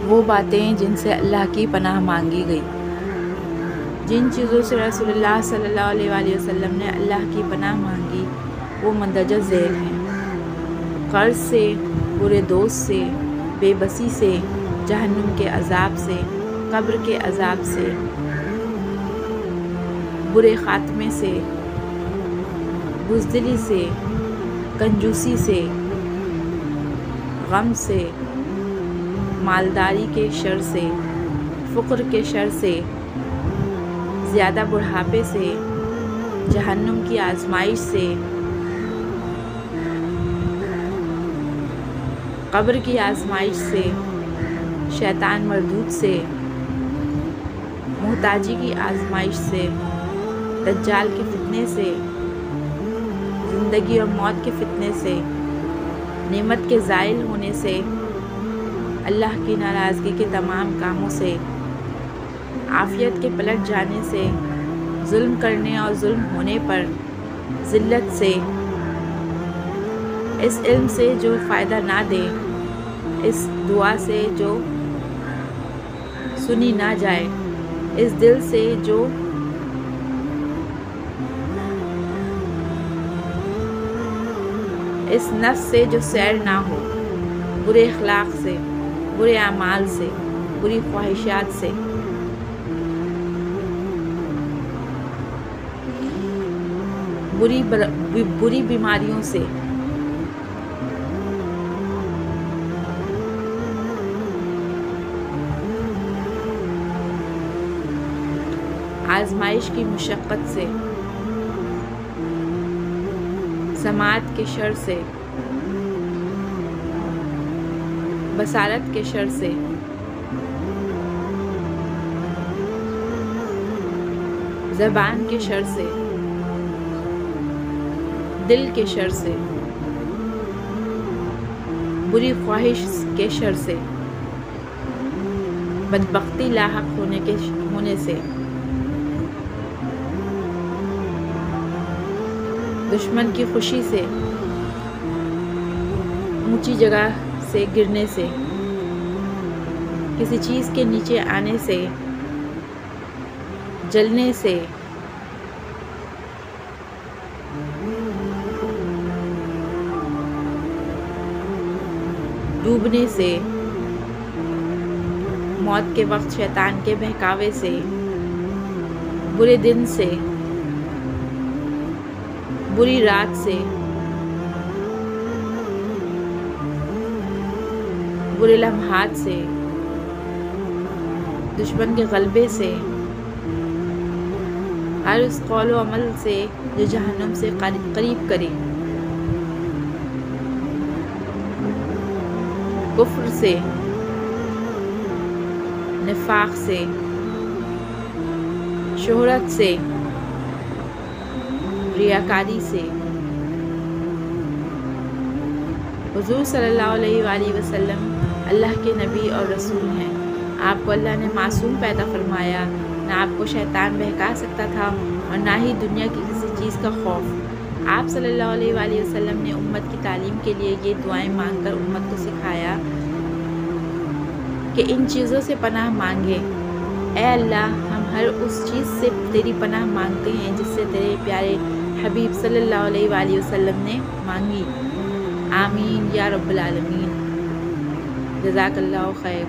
وہ باتیں جن سے اللہ کی پناہ مانگی گئی۔ جن چیزوں سے رسول اللہ صلی اللہ علیہ وآلہ وسلم نے اللہ کی پناہ مانگی وہ مندرجہ ذیل ہیں: قرض سے، برے دوست سے، بے بسی سے، جہنم کے عذاب سے، قبر کے عذاب سے، برے خاتمے سے، بزدلی سے، کنجوسی سے، غم سے، مالداری کے شر سے، فقر کے شر سے، زیادہ بڑھاپے سے، جہنم کی آزمائش سے، قبر کی آزمائش سے، شیطان مردود سے، محتاجی کی آزمائش سے، دجال کے فتنے سے، زندگی اور موت کے فتنے سے، نعمت کے زائل ہونے سے، اللہ کی ناراضگی کے تمام کاموں سے، عافیت کے پلٹ جانے سے، ظلم کرنے اور ظلم ہونے پر ذلت سے، اس علم سے جو فائدہ نہ دے، اس دعا سے جو سنی نہ جائے، اس دل سے جو اس نفس سے جو سیر نہ ہو، برے اخلاق سے، برے اعمال سے، بری خواہشات سے، بری بیماریوں سے، آزمائش کی مشقت سے، سماعت کے شر سے، بصارت کے شر سے، زبان کے شر سے، دل کے شر سے، بری خواہش کے شر سے، بدبختی لاحق ہونے سے، دشمن کی خوشی سے، اونچی جگہ سے گرنے سے، کسی چیز کے نیچے آنے سے، جلنے سے، ڈوبنے سے، موت کے وقت شیطان کے بہکاوے سے، برے دن سے، بری رات سے، برے لمحات سے، دشمن کے غلبے سے، ہر اس قول و عمل سے جو جہنم سے قریب کرے، کفر سے، نفاق سے، شہرت سے، ریاکاری سے۔ حضور صلی اللہ علیہ وآلہ وسلم اللہ کے نبی اور رسول ہیں۔ آپ کو اللہ نے معصوم پیدا فرمایا، نہ آپ کو شیطان بہکا سکتا تھا اور نہ ہی دنیا کی کسی چیز کا خوف۔ آپ صلی اللہ علیہ وآلہ وسلم نے امت کی تعلیم کے لیے یہ دعائیں مانگ کر امت کو سکھایا کہ ان چیزوں سے پناہ مانگے۔ اے اللہ، ہم ہر اس چیز سے تیری پناہ مانگتے ہیں جس سے تیرے پیارے حبیب صلی اللہ علیہ وآلہ وسلم نے مانگی۔ آمین یا رب العالمین۔ جزاک اللہ خیر۔